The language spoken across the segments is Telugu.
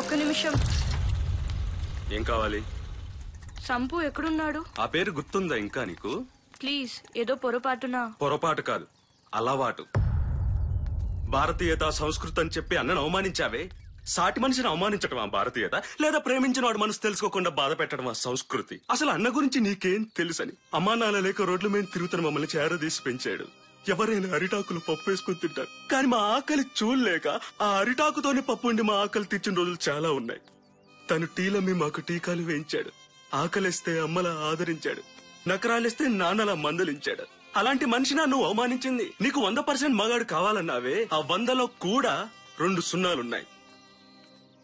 ఒక్క నిమిషం. ఏం కావాలి? సంపు ఎక్కడున్నాడు? ఆ పేరు గుర్తుందా ఇంకా నీకు? ప్లీజ్, ఏదో పొరపాటున. పొరపాటు కాదు, అలవాటు. భారతీయత సంస్కృతి అని చెప్పి అన్నను అవమానించావే. సాటి మనిషిని అవమానించడం ఆ భారతీయత, లేదా ప్రేమించిన వాడు మనసు తెలుసుకోకుండా బాధ పెట్టడం ఆ సంస్కృతి? అసలు అన్న గురించి నీకేం తెలుసని? అమ్మానాన్న లేక రోడ్ల మీద తిరుగుతున్న మమ్మల్ని చేరదీసి పెంచాడు. ఎవరైనా అరిటాకులు పప్పు వేసుకుని తింటారు, కానీ మా ఆకలి చూడలేక ఆ అరిటాకుతోనే పప్పు ఉండి మా ఆకలి తెచ్చిన రోజులు చాలా ఉన్నాయి. తను టీలమ్మి మాకు టీకాలు వేయించాడు. ఆకలిస్తే అమ్మలా ఆదరించాడు, నకరాలిస్తే నాన్నలా మందలించాడు. అలాంటి మనిషినా నువ్వు అవమానించింది? నీకు 100% మగాడు కావాలన్నావే, ఆ 100లో కూడా 2 సున్నాలున్నాయి.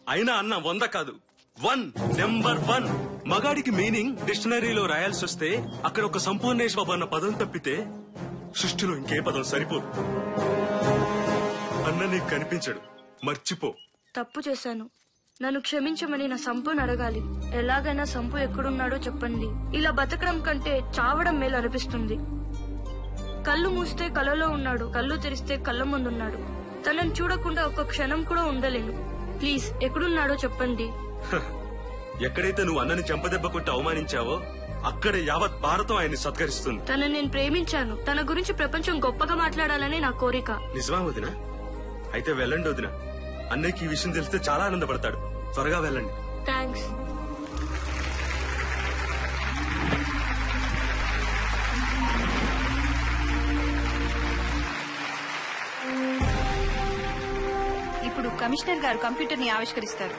అయినా అన్న 100 కాదు, 1, నెంబర్ 1. మగాడికి మీనింగ్ డిక్షనరీలో రాయాల్సి వస్తే అక్కడ ఒక సంపూర్ణేష్ బాబు అన్న పదం తప్పితే సృష్టిలో ఇంకే పదం సరిపోదు. అన్న నీకు కనిపించడు, మర్చిపో. తప్పు చేశాను, నన్ను క్షమించమని నా సంపుని అడగాలి. ఎలాగైనా సంపు ఎక్కడున్నాడో చెప్పండి. ఇలా బతకడం కంటే చావడం మేలు అనిపిస్తుంది. కళ్ళు మూస్తే కలలో ఉన్నాడు, కళ్ళు తెరిస్తే కళ్ళ ముందున్నాడు. తనని చూడకుండా ఒక్క క్షణం కూడా ఉండలేను. ప్లీజ్, ఎక్కడున్నాడో చెప్పండి. ఎక్కడైతే నువ్వు అన్నని చెంపదెబ్బ కొట్టి అవమానించావో అక్కడే యావత్ భారతం ఆయన్ని సత్కరిస్తుంది. తనని నేను ప్రేమించాను. తన గురించి ప్రపంచం గొప్పగా మాట్లాడాలని నా కోరిక. నిజమా వదినా? అయితే వెళ్ళండి వదినా. అన్నయ్యకి ఈ విషయం తెలిస్తే చాలా ఆనందపడతాడు. త్వరగా వెళ్ళండి. థ్యాంక్స్. ఇప్పుడు కమిషనర్ గారు కంప్యూటర్ ని ఆవిష్కరిస్తారు.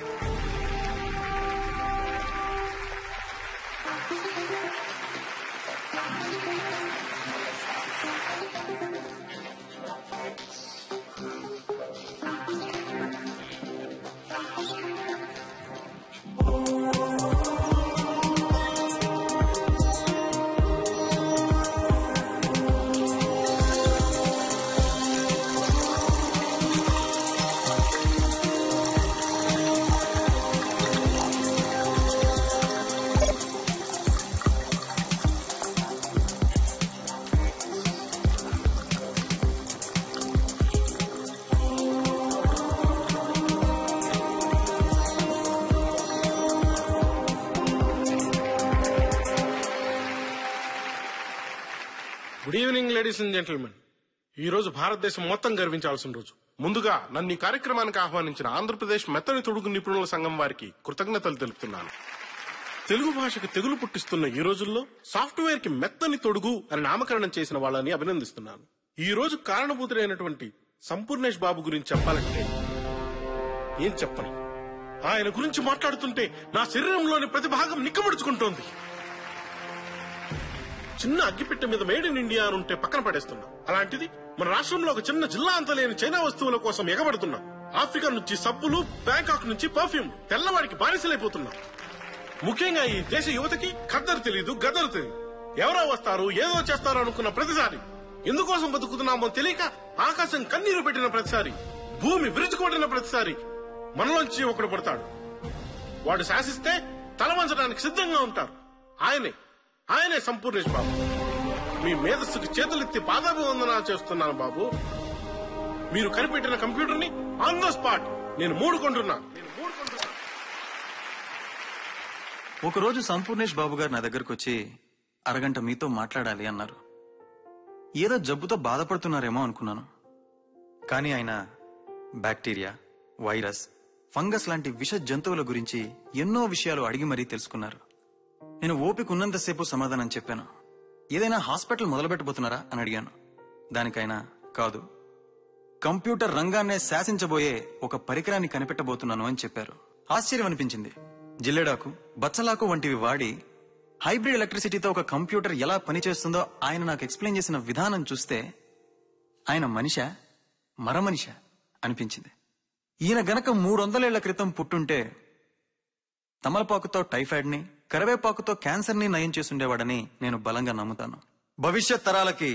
Good evening ladies and gentlemen. ఈ రోజు భారతదేశం మొత్తం గర్వించాల్సిన రోజు. ముందుగా నన్ను ఈ కార్యక్రమానికి ఆహ్వానించిన ఆంధ్రప్రదేశ్ మెత్తని తొడుగు నిపుణుల సంఘం వారికి కృతజ్ఞతలు తెలుపుతున్నాను. తెలుగు భాషకు తెగులు పుట్టిస్తున్న ఈ రోజుల్లో సాఫ్ట్వేర్ కి మెత్తని తొడుగు అని నామకరణం చేసిన వాళ్ళని అభినందిస్తున్నాను. ఈ రోజు కారణభూతుడైనటువంటి సంపూర్ణేష్ బాబు గురించి చెప్పాలంటే ఏం చెప్పను. ఆయన గురించి మాట్లాడుతుంటే నా శరీరంలోని ప్రతి భాగం నిక్కబడుచుకుంటోంది. చిన్న అగ్గిపెట్టె మీద మేడ్ ఇన్ ఇండియా అని ఉంటే పక్కన పడేస్తున్నాం. అలాంటిది మన రాష్ట్రంలో ఒక చిన్న జిల్లా అంత లేని చైనా వస్తువుల కోసం ఎగబడుతున్నాం. ఆఫ్రికా నుంచి సబ్బులు, బ్యాంకాక్ నుంచి పర్ఫ్యూమ్, తెల్లవాడికి బానిసలైపోతున్నాం. ముఖ్యంగా ఈ దేశ యువతకి ఖద్దరు తెలీదు, గద్దరు తెలీదు. ఎవరో వస్తారు, ఏదో చేస్తారు అనుకున్న ప్రతిసారి, ఎందుకోసం బతుకుతున్నామో తెలియక ఆకాశం కన్నీరు పెట్టిన ప్రతిసారి, భూమి విరుచుకుపడిన ప్రతిసారి మనలోంచి ఒకడు పడతాడు. వాడు శాసిస్తే తలవంచడానికి సిద్ధంగా ఉంటారు. ఆయనే సంపూర్ణేష్ బాబు. మీ మేధస్సుకు చేతులెత్తి పాదాభివందనాలు చేస్తున్నాను బాబు. మీరు కనిపెట్టిన కంప్యూటర్ ని ఆన్ ద స్పాట్ నేను మూడుకుంటున్నా. ఒకరోజు సంపూర్ణేష్ బాబు గారు నా దగ్గరకు వచ్చి అరగంట మీతో మాట్లాడాలి అన్నారు. ఏదో జబ్బుతో బాధపడుతున్నారేమో అనుకున్నాను. కానీ ఆయన బ్యాక్టీరియా, వైరస్, ఫంగస్ లాంటి విష జంతువుల గురించి ఎన్నో విషయాలు అడిగి మరీ తెలుసుకున్నారు. నేను ఓపిక ఉన్నంతసేపు సమాధానం చెప్పాను. ఏదైనా హాస్పిటల్ మొదలుపెట్టబోతున్నారా అని అడిగాను. దానికైనా కాదు, కంప్యూటర్ రంగాన్నే శాసించబోయే ఒక పరికరాన్ని కనిపెట్టబోతున్నాను అని చెప్పారు. ఆశ్చర్యం అనిపించింది. జిల్లెడాకు, బచ్చలాకు వంటివి వాడి హైబ్రిడ్ ఎలక్ట్రిసిటీతో ఒక కంప్యూటర్ ఎలా పనిచేస్తుందో ఆయన నాకు ఎక్స్ప్లెయిన్ చేసిన విధానం చూస్తే ఆయన మనిషా మరమనిషా అనిపించింది. ఈయన గనక 300 ఏళ్ల క్రితం పుట్టుంటే తమలపాకుతో టైఫాయిడ్ ని, కరివేపాకుతో క్యాన్సర్ ని నయం చేసుండేవాడని నేను బలంగా నమ్ముతాను. భవిష్యత్ తరాలకి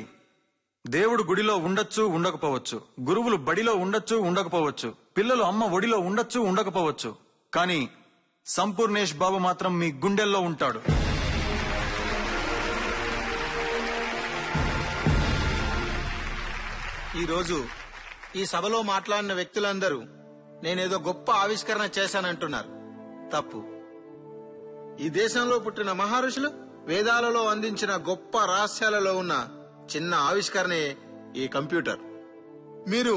దేవుడు గుడిలో ఉండొచ్చు, ఉండకపోవచ్చు, గురువులు బడిలో ఉండొచ్చు, ఉండకపోవచ్చు, పిల్లలు అమ్మ ఒడిలో ఉండొచ్చు, ఉండకపోవచ్చు, కానీ సంపూర్ణేష్ బాబు మాత్రం మీ గుండెల్లో ఉంటాడు. ఈరోజు ఈ సభలో మాట్లాడిన వ్యక్తులందరూ నేనేదో గొప్ప ఆవిష్కరణ చేశానంటున్నారు. తప్పు. ఈ దేశంలో పుట్టిన మహర్షులు వేదాలలో అందించిన గొప్ప రహస్యాలలో ఉన్న చిన్న ఆవిష్కరణే ఈ కంప్యూటర్. మీరు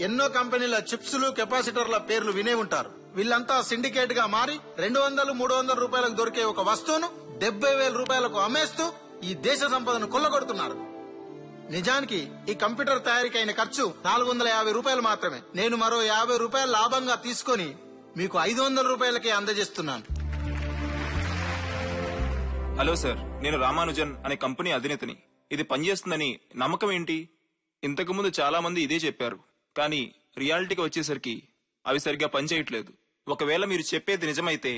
ఎన్నో కంపెనీల చిప్స్లు, కెపాసిటర్ల పేర్లు వినే ఉంటారు. వీళ్ళంతా సిండికేట్ గా మారి 200-300 రూపాయలకు దొరికే ఒక వస్తువును 70,000 రూపాయలకు అమ్మేస్తూ ఈ దేశ సంపదను కొల్లగొడుతున్నారు. నిజానికి ఈ కంప్యూటర్ తయారీకి అయిన ఖర్చు 450 రూపాయలు మాత్రమే. నేను మరో 50 రూపాయలు లాభంగా తీసుకొని మీకు 500 రూపాయలకే అందజేస్తున్నాను. హలో సార్, నేను రామానుజన్ అనే కంపెనీ అధినేతని. ఇది పనిచేస్తుందని నమ్మకం ఏంటి? ఇంతకు ముందు చాలా మంది ఇదే చెప్పారు, కానీ రియాలిటీకి వచ్చేసరికి అవి సరిగ్గా పనిచేయట్లేదు. ఒకవేళ మీరు చెప్పేది నిజమైతే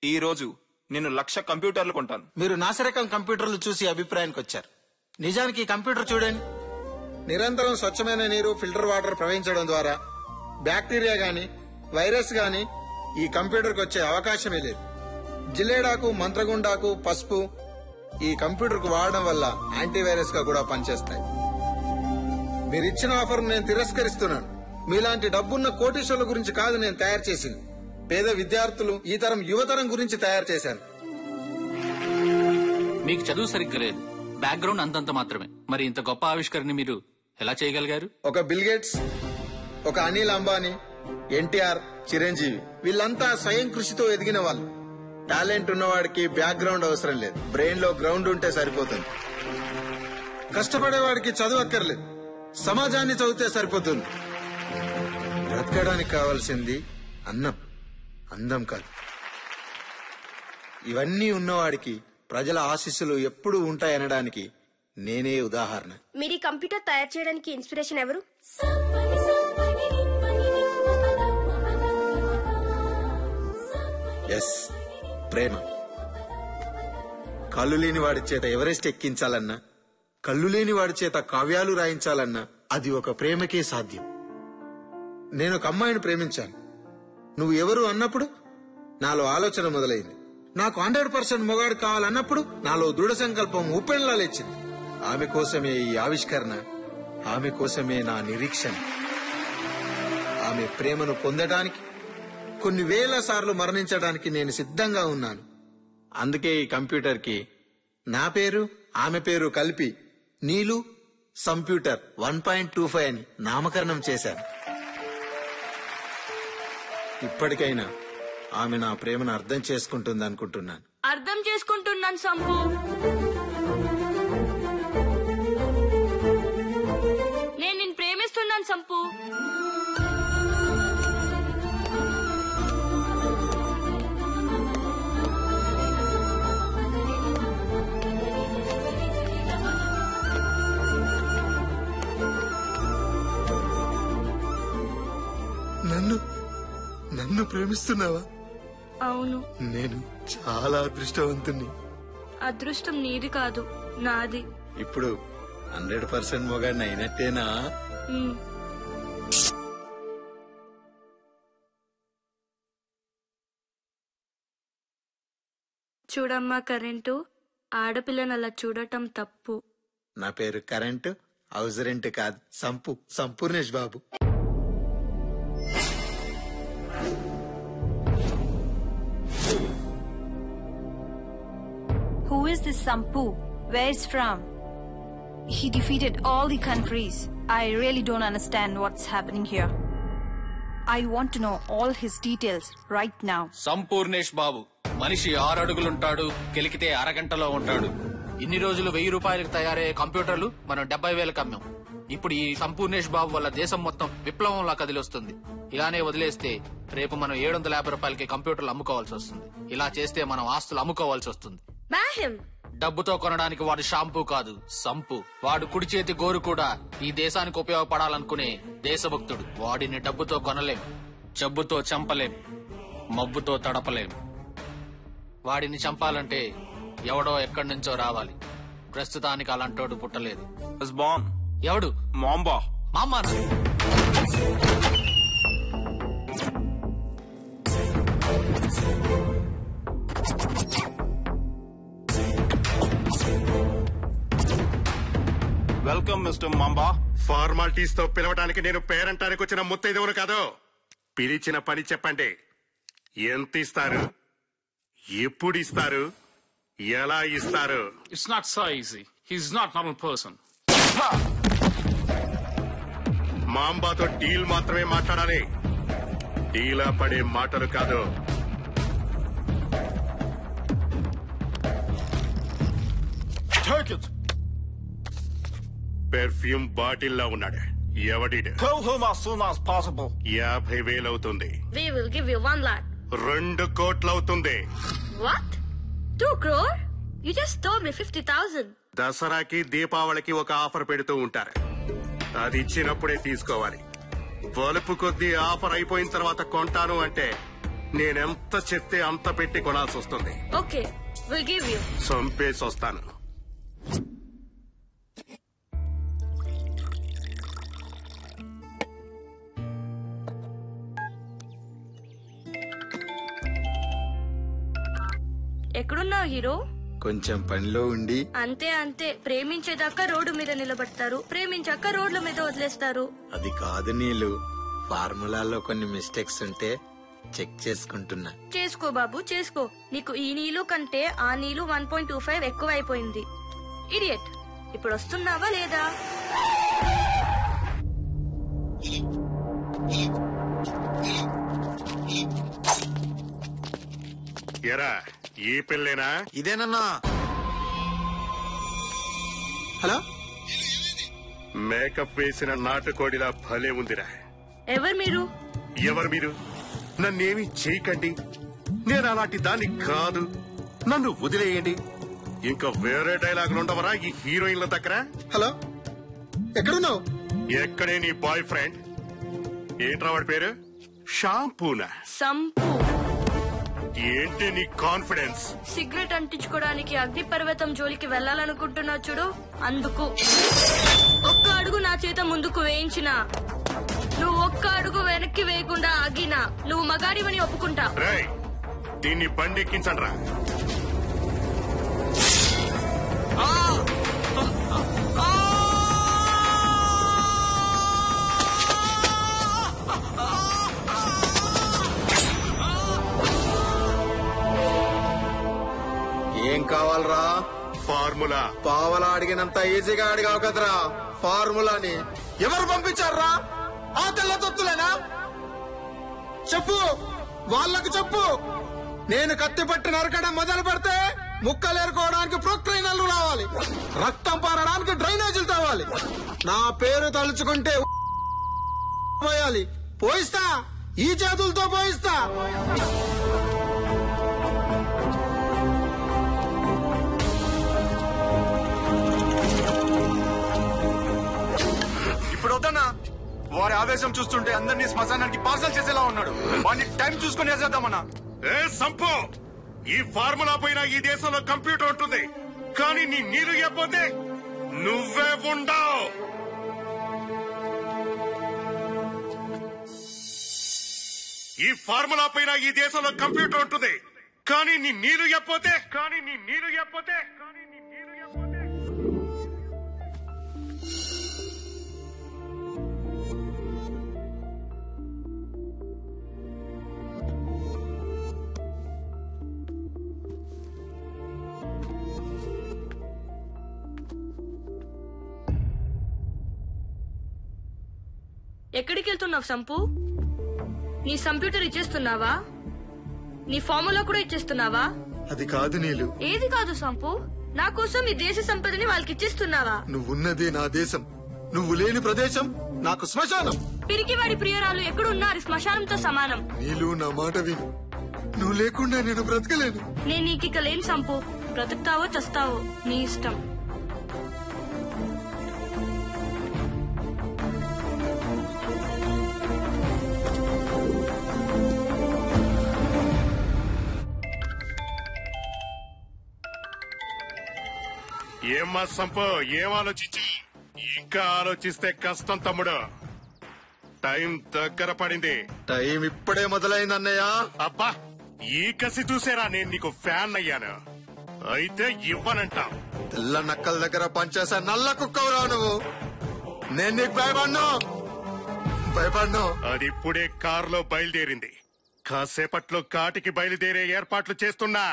ఈ రోజు నేను 1,00,000 కంప్యూటర్లు కొంటాను. మీరు నాసిరకం కంప్యూటర్లు చూసి అభిప్రాయానికి వచ్చారు. నిజానికి ఈ కంప్యూటర్ చూడండి. నిరంతరం స్వచ్ఛమైన నీరు, ఫిల్టర్ వాటర్ ప్రవహించడం ద్వారా బ్యాక్టీరియా గాని వైరస్ గాని ఈ కంప్యూటర్కి వచ్చే అవకాశమే లేదు. జిల్లేడాకు, మంత్రగుండాకు, పసుపు ఈ కంప్యూటర్ కు వాడడం వల్ల యాంటీవైరస్ గా కూడా పనిచేస్తాయి. మీరిచ్చిన ఆఫర్ నేను తిరస్కరిస్తున్నాను. మీలాంటి డబ్బున్న కోటీశ్వరుల గురించి కాదు నేను తయారు చేసింది. పేద విద్యార్థులు, ఈ తరం యువతరం గురించి తయారు చేశాను. మీకు చదువు సరిగ్గా లేదు, బ్యాక్గ్రౌండ్ అంతంత మాత్రమే. మరి ఇంత గొప్ప ఆవిష్కరణ మీరు ఎలా చేయగలిగారు? ఒక బిల్ గేట్స్, ఒక అనిల్ అంబానీ, ఎన్టీఆర్, చిరంజీవి వీళ్ళంతా స్వయం కృషితో ఎదిగిన వాళ్ళు. టాలెంట్ ఉన్నవాడికి బ్యాక్గ్రౌండ్ అవసరం లేదు, బ్రెయిన్ లో గ్రౌండ్ ఉంటే సరిపోతుంది. కష్టపడేవాడికి చదువు అక్కర్లేదు, సమాజాన్ని చదివితే సరిపోతుంది. బ్రతకడానికి కావాల్సింది అన్నం, అందం కాదు. ఇవన్నీ ఉన్నవాడికి ప్రజల ఆశీస్సులు ఎప్పుడూ ఉంటాయనడానికి నేనే ఉదాహరణ. మీరు ఈ కంప్యూటర్ తయారు చేయడానికి ఇన్స్పిరేషన్ ఎవరు? ఎస్, ప్రేమ. కళ్ళు లేని వాడి చేత ఎవరెస్ట్ ఎక్కించాలన్నా, కళ్ళు లేని వాడి చేత కావ్యాలు రాయించాలన్నా అది ఒక ప్రేమకే సాధ్యం. నేను ఒక అమ్మాయిని ప్రేమించాను. నువ్వు ఎవరు అన్నప్పుడు నాలో ఆలోచన మొదలైంది. నాకు 100% మొగాడు కావాలన్నప్పుడు నాలో దృఢ సంకల్పం ఉప్పెనలా లేచింది. ఆమె కోసమే ఈ ఆవిష్కరణ, ఆమె కోసమే నా నిరీక్షణ. ఆమె ప్రేమను పొందడానికి కొన్ని వేల సార్లు మరణించడానికి నేను సిద్ధంగా ఉన్నాను. అందుకే ఈ కంప్యూటర్ కి నా పేరు, ఆమె పేరు కలిపి నీలు సంప్యూటర్ 1.25 అని నామకరణం చేశాను. ఇప్పటికైనా ఆమె నా ప్రేమను అర్థం చేసుకుంటుంది అనుకుంటున్నాను. అర్థం చేసుకుంటున్నాను సంపు. నేను నిన్ను ప్రేమిస్తున్నాను సంపు. నన్ను ప్రేమిస్తున్నావా? అవును. నేను చాలా అదృష్టవంతుణ్ణి. అదృష్టం నీది కాదు, నాది. ఇప్పుడు 100% మొగాడిని అయినట్టేనా? చూడమ్మా కరెంటు, ఆడపిల్లని అలా చూడటం తప్పు. నా పేరు కరెంటు, హౌస్ రెంట్ కాదు, Sampoornesh Babu. Who is this Sampu? Where is from? He defeated all the countries. I really don't understand what's happening here. I want to know all his details right now. Sampoornesh Babu మనిషి 6 అడుగులుంటాడు, కెలికితే అరగంటలో ఉంటాడు. ఇన్ని రోజులు 1000 రూపాయలకు తయారయ్యే కంప్యూటర్లు మనం 70,000కి అమ్మాం. ఇప్పుడు ఈ సంపూర్ణేష్ బాబు వల్ల దేశం మొత్తం విప్లవంలా కదిలొస్తుంది. ఇలానే వదిలేస్తే రేపు మనం 750 రూపాయలకి కంప్యూటర్లు అమ్ముకోవాల్సి వస్తుంది. ఇలా చేస్తే మనం ఆస్తులు అమ్ముకోవాల్సి వస్తుంది. డబ్బుతో కొనడానికి వాడు షాంపూ కాదు, సంపు. వాడు కుడి చేతి గోరు కూడా ఈ దేశానికి ఉపయోగపడాలనుకునే దేశభక్తుడు. వాడిని డబ్బుతో కొనలేం, జబ్బుతో చంపలేం, మబ్బుతో తడపలేం. వాడిని చంపాలంటే ఎవడో ఎక్కడి నుంచో రావాలి. ప్రస్తుతానికి అలాంటోడు పుట్టలేదు. ఎవడు? మాంబా. మామ్మానా? Welcome mister Mamba. ఫార్మాలిటీస్ తో పిలవడానికి నేను పేరంటానికి వచ్చిన ముత్తైదవును కాదు. పిలిచిన పని చెప్పండి. ఎంత ఇస్తారు, ఎప్పుడు ఇస్తారు, ఎలా ఇస్తారు? It's not so easy. He's not normal person. మాంబాతో డీల్ మాత్రమే మాట్లాడాలి, డీలా పడే మాటలు కాదు. పెర్ఫ్యూమ్ బాటిల్లా ఉన్నాడు. ఎవడిడు? 50,000 అవుతుంది. We will give you 1 lakh. 2 కోట్లు అవుతుంది. What? 2 crore? You just told me 50,000. దసరాకి దీపావళికి ఒక ఆఫర్ పెడుతూ ఉంటారు, అది ఇచ్చినప్పుడే తీసుకోవాలి. బలుపు కొద్దీ ఆఫర్ అయిపోయిన తర్వాత కొంటాను అంటే నేనెంత చెప్తే అంత పెట్టి కొనాల్సి వస్తుంది. Okay, we'll give you. చంపేసి వస్తాను. ఎక్కడున్నావు హీరో? కొంచెం పనిలో ఉండి. అంతే అంతే, ప్రేమించేదాకా రోడ్డు మీద నిలబడతారు, ప్రేమించాక రోడ్ల మీద వదిలేస్తారు. అది కాదు నీళ్ళు, ఫార్ములాలో కొన్ని మిస్టేక్స్ ఉంటే చెక్ చేసుకుంటున్నా. చేసుకో బాబు చేసుకో. నీకు ఈ నీళ్ళు కంటే ఆ నీళ్ళు 1.25 ఎక్కువైపోయింది. ఇడియట్, ఇప్పుడు వస్తున్నావా లేదా? ఎరా, ఈ పిల్లేనా? ఇదేనన్నా. హలో, మేకప్ వేసిన నాటుకోడిలా భలే ఉందిరా. ఎవరు మీరు? ఎవరు మీరు? నన్నేమి చేయకండి, నేను అలాంటి దాన్ని కాదు, నన్ను వదిలేయండి. ఇంకా వేరే డైలాగులు ఉండవరా ఈ హీరోయిన్ల దగ్గర? హలో, ఎక్కడున్నావు? ఎక్కడే నీ బాయ్ ఫ్రెండ్? ఏంట్రా వాడి పేరు? షాంపూనా? సంపు. ఏంటి నీ కాన్ఫిడెన్స్? సిగరెట్ అంటించుకోవడానికి అగ్ని పర్వతం జోలికి వెళ్ళాలనుకుంటున్నావు చూడు, అందుకు. ఒక్క అడుగు నా చేత ముందుకు వేయించినా, నువ్వు ఒక్క అడుగు వెనక్కి వేయకుండా ఆగినా నువ్వు మగాడివని ఒప్పుకుంటా. రేయ్, దీన్ని బండెక్కించండ్రా. ఏం కావాలరా? ఫార్ములా. పావలా అడిగినంత ఈజీగా అడిగావు కదరా ఫార్ములాని. ఎవరు పంపించారా? ఆ తెల్ల తొత్తులేనా? చెప్పు, వాళ్ళకు చెప్పు. నేను కత్తి పట్టి నరకడం మొదలు పెడితే ముక్కలేరుకోవడానికి ప్రొక్లైనర్లు రావాలి, రక్తం పారడానికి డ్రైనేజీలు తవ్వాలి, నా పేరు తలుచుకుంటే పోయాలి. పోయిస్తా, ఈ చేతులతో పోయిస్తా. ఇప్పుడు వద్దన్నా, వారి ఆవేశం చూస్తుంటే అందరినీ శ్మశానానికి పార్సల్ చేసేలా ఉన్నాడు. వాడిని టైం చూసుకుని వేసేద్దామన్నా. ఏ సంపో, ఈ ఫార్ములా పైన ఈ దేశంలో కంప్యూటర్ ఉంటుంది, కానీ నీ నీరు ఇవ్వకపోతే నువ్వే ఉండవు. ఈ ఫార్ములా పైన ఈ దేశంలో కంప్యూటర్ ఉంటుంది, కానీ నీ నీరు ఇవ్వకపోతే ఎక్కడికి వెళ్తున్నావు సంపు? నీ కంప్యూటర్ ఇచ్చేస్తున్నావా? నీ ఫార్ములా కూడా ఇచ్చేస్తున్నావా? అది కాదు నీలు. ఏది కాదు సంపు? నా కోసం ఈ దేశ సంపదని వాళ్ళకి ఇచ్చేస్తున్నావా? నువ్వున్నదే నా దేశం, నువ్వు లేని ప్రదేశం నాకు శ్మశానం. పిరికివాడి ప్రియురాలు ఎక్కడున్నారు శ్మశానంతో సమానం. నీలు, నా మాట విను, నువ్వు లేకుండా నేను బ్రతకలేను. నేను నీకిక లేని సంపు, బ్రతుకుతావో చస్తావో నీ ఇష్టం. ఏమ్మా సంపో, ఏం ఆలోచించి? ఇంకా ఆలోచిస్తే కష్టం తమ్ముడు, టైం దగ్గర పడింది. టైం ఇప్పుడే మొదలైంది అన్నయ్య. అబ్బా, ఈ కసి చూసేరా నేను నీకు ఫ్యాన్ అయ్యాను. అయితే ఇవ్వనంటావు. తెల్ల నక్కల దగ్గర పనిచేసే నల్ల కుక్కవురా నువ్వు. నేను నీకు భయపడ్ను. భయపడ్ను. అది ఇప్పుడే కారులో బయలుదేరింది. కాసేపట్లో కాటికి బయలుదేరే ఏర్పాట్లు చేస్తున్నా.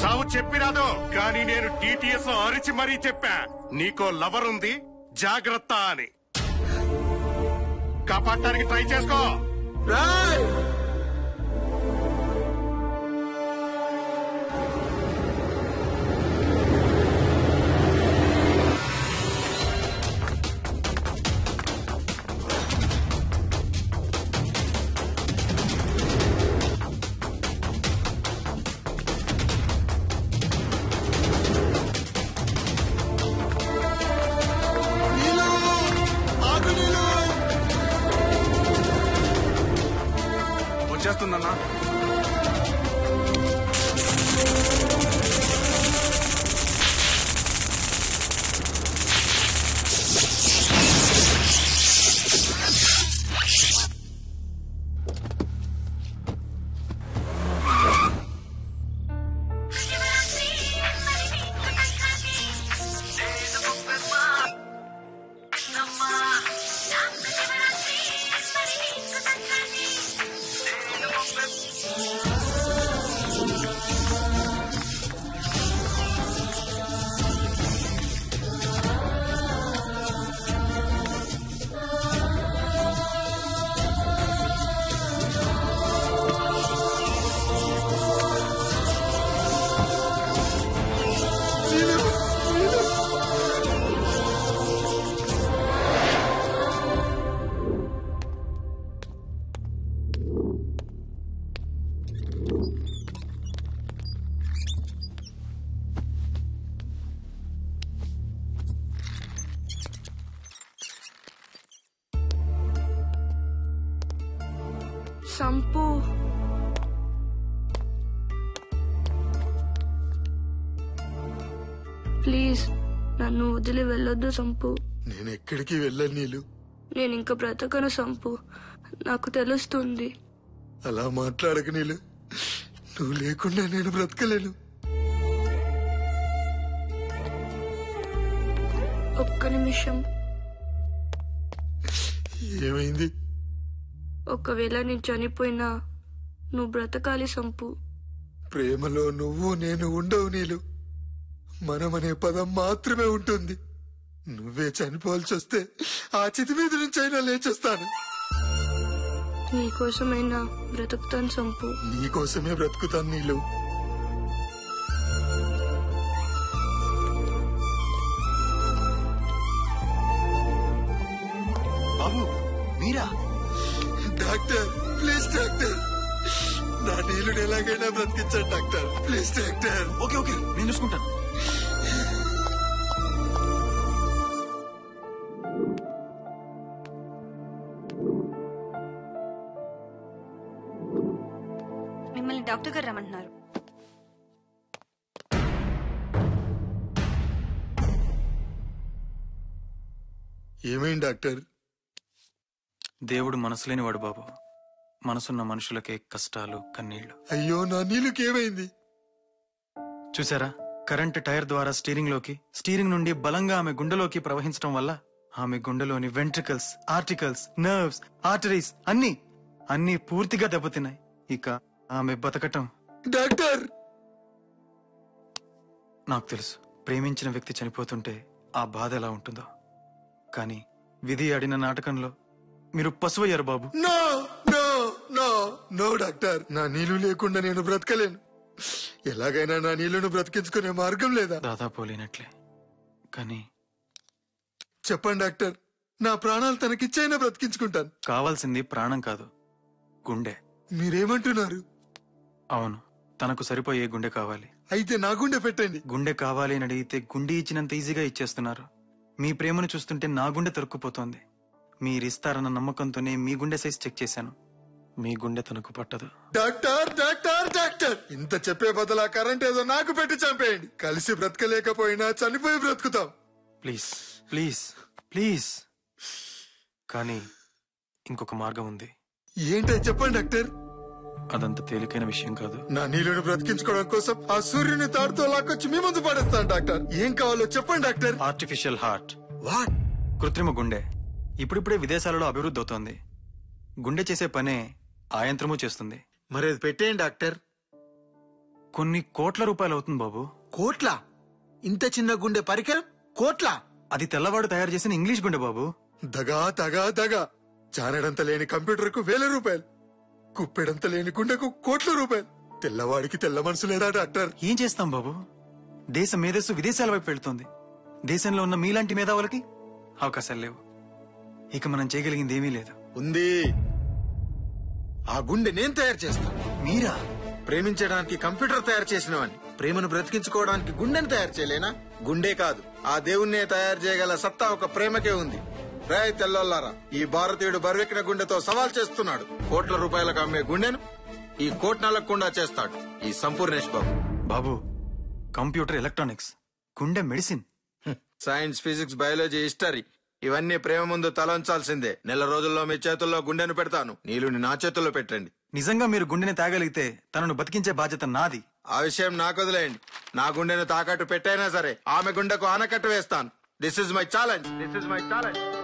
సావు చెప్పిరాదు, కానీ నేను టీటీఎస్ అరిచి మరీ చెప్పా, నీకో లవర్ ఉంది జాగ్రత్త అని. కాపాడటానికి ట్రై చేసుకో. వచ్చేస్తుందన్నా. సంపు ప్లీజ్ నన్ను వదిలి వెళ్ళొద్దు సంపు. నేను ఎక్కడికి వెళ్ళను నీలు. నేను ఇంకా బ్రతకను సంపు, నాకు తెలుస్తుంది. అలా మాట్లాడక నీలు, నువ్వు లేకుండా నేను బ్రతకలేను. ఒక్క నిమిషం. ఏమైంది? ఒకవేళ నేను చనిపోయినా నువ్వు బ్రతకాలి సంపు. ప్రేమలో నువ్వు నేను ఉండవు నీలు. మనమనే పదం మాత్రమే ఉంటుంది. నువ్వే చనిపోవాల్సి వస్తే ఆ చితి మీద నుంచి అయినా లేచొస్తాను. నీకోసమైనా బ్రతుకుతాను సంపు. నీకోసమే బ్రతుకుతాను నీలు. బాబు మీరా? డాక్టర్ ప్లీజ్ డాక్టర్, నా నీళ్ళని ఎలాగైనా బ్రతికించండి doctor. Please doctor. Okay okay నేను చూసుకుంటాను. మిమ్మల్ని డాక్టర్ గారు రమ్మంటున్నారు. ఏమైంది డాక్టర్? దేవుడు మనసు లేనివాడు బాబు. మనసున్న మనుషులకే కష్టాలు కన్నీళ్లు. అయ్యో నా నీళ్ళకి ఏమైంది? చూసారా, కరెంట్ టైర్ ద్వారా స్టీరింగ్ నుండి బలంగా ఆమె గుండెలోకి ప్రవహించడం వల్ల ఆమె గుండెలోని వెంట్రికల్స్, ఆర్టికల్స్, నర్వ్స్, ఆర్టరీస్ అన్ని పూర్తిగా దెబ్బతిన్నాయి. ఇక ఆమె బతకటం. డాక్టర్ నాకు తెలుసు, ప్రేమించిన వ్యక్తి చనిపోతుంటే ఆ బాధ ఎలా ఉంటుందో. కానీ విధి ఆడిన నాటకంలో మీరు పశువయ్యారు బాబు. No no no no doctor, నా నీళ్లు లేకుండా నేను బ్రతకలేను. ఎలాగైనా నా నీళ్లను బ్రతికించుకునే మార్గం లేదా? దాదాపు లేనట్లే. కానీ చెప్పండి డాక్టర్, నా ప్రాణాలు తనకిచ్చైనా బ్రతికించుకుంటాను. కావాల్సింది ప్రాణం కాదు, గుండె. మీరేమంటున్నారు? అవును, తనకు సరిపోయే గుండె కావాలి. అయితే నా గుండె పెట్టండి. గుండె కావాలి అని అడిగితే గుండె ఇచ్చినంత ఈజీగా ఇచ్చేస్తున్నారు. మీ ప్రేమను చూస్తుంటే నా గుండె తరుక్కుపోతోంది. మీరిస్తారన్న నమ్మకంతోనే మీ గుండె సైజ్ చెక్ చేశాను. మీ గుండె తనకు పట్టదు. డాక్టర్ డాక్టర్ డాక్టర్, ఇంత చెప్పే బదులా కరెంట్ ఏదో నాకు పెట్టి చంపేయండి. కలిసి బ్రతకలేకపోయినా చనిపోయి బ్రతుకుతాం. Please please please. కానీ ఇంకొక మార్గం ఉంది. ఏంటో చెప్పండి డాక్టర్. అదంత తేలికైన విషయం కాదు. నా నీళ్ళను బ్రతికించుకోవడం కోసం ఆ సూర్యుని తాడుతో లాక్కొచ్చి మీ ముందు పడేస్తాను డాక్టర్. ఏం కావాలో చెప్పండి డాక్టర్. Artificial heart. వాట్? కృత్రిమ గుండె. ఇప్పుడిప్పుడే విదేశాలలో అభివృద్ధి అవుతోంది. గుండె చేసే పనే ఆ యంత్రము చేస్తుంది. మరి అది పెట్టేయండి డాక్టర్. కొన్ని కోట్ల రూపాయలు అవుతుంది బాబు. కోట్ల? ఇంత చిన్న గుండె పరికరం కోట్ల? అది తెల్లవాడు తయారు చేసిన ఇంగ్లీష్ గుండె బాబు. దగా దగా దగా. జానడంత లేని కంప్యూటర్ కు 1000 రూపాయలు, కుప్పెడంత లేని గుండెకు కోట్ల రూపాయలు. తెల్లవాడికి తెల్ల మనసు లేదా డాక్టర్? ఏం చేస్తాం బాబు? దేశ మేధస్సు విదేశాల వైపు వెళ్తోంది. దేశంలో ఉన్న మీలాంటి మేధావులకి అవకాశాలు లేవు. ఇక మనం చేయగలిగింది ఏమీ లేదు. ఉంది. ఆ గుండె నేను తయారు చేస్తా. మీరా? ప్రేమించడానికి కంప్యూటర్ తయారు చేసినవాడిని, ప్రేమను బ్రతికించుకోవడానికి గుండెను తయారు చేయలేనా? గుండె కాదు, ఆ దేవుణ్ణే తయారు చేయగల సత్తా ఒక ప్రేమకే ఉంది. రాయ్ తెల్లోల్లారా, ఈ భారతీయుడు బరువెక్కిన గుండెతో సవాల్ చేస్తున్నాడు. కోట్ల రూపాయలకు అమ్మే గుండెను ఈ కోట్నలకుండా చేస్తాడు ఈ సంపూర్ణేష్ బాబు. బాబు, కంప్యూటర్ ఎలక్ట్రానిక్స్, గుండె medicine. Science, physics, biology, history ఇవన్నీ ప్రేమ ముందు తలంచాల్సిందే. నెల రోజుల్లో మీ చేతుల్లో గుండెను పెడతాను. నీలుని నా చేతుల్లో పెట్టండి. నిజంగా మీరు గుండెని తాగలిగితే తనను బతికించే బాధ్యత నాది. ఆ విషయం నాకు వదిలేయండి. నా గుండెను తాకట్టు పెట్టైనా సరే ఆమె గుండెకు ఆనకట్టు వేస్తాను. This is my challenge.